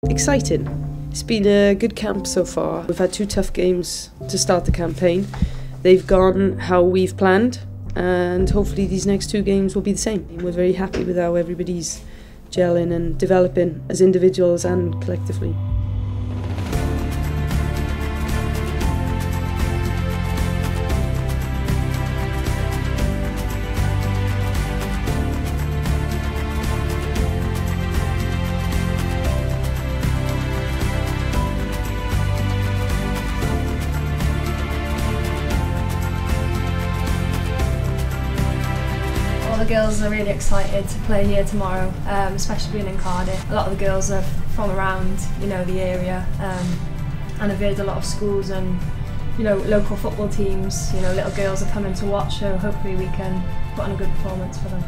Exciting. It's been a good camp so far. We've had 2 tough games to start the campaign. They've gone how we've planned, and hopefully these next 2 games will be the same. We're very happy with how everybody's gelling and developing as individuals and collectively. The girls are really excited to play here tomorrow, especially being in Cardiff. A lot of the girls are from around, the area, and have visited a lot of schools and, local football teams. Little girls are coming to watch, so hopefully we can put on a good performance for them.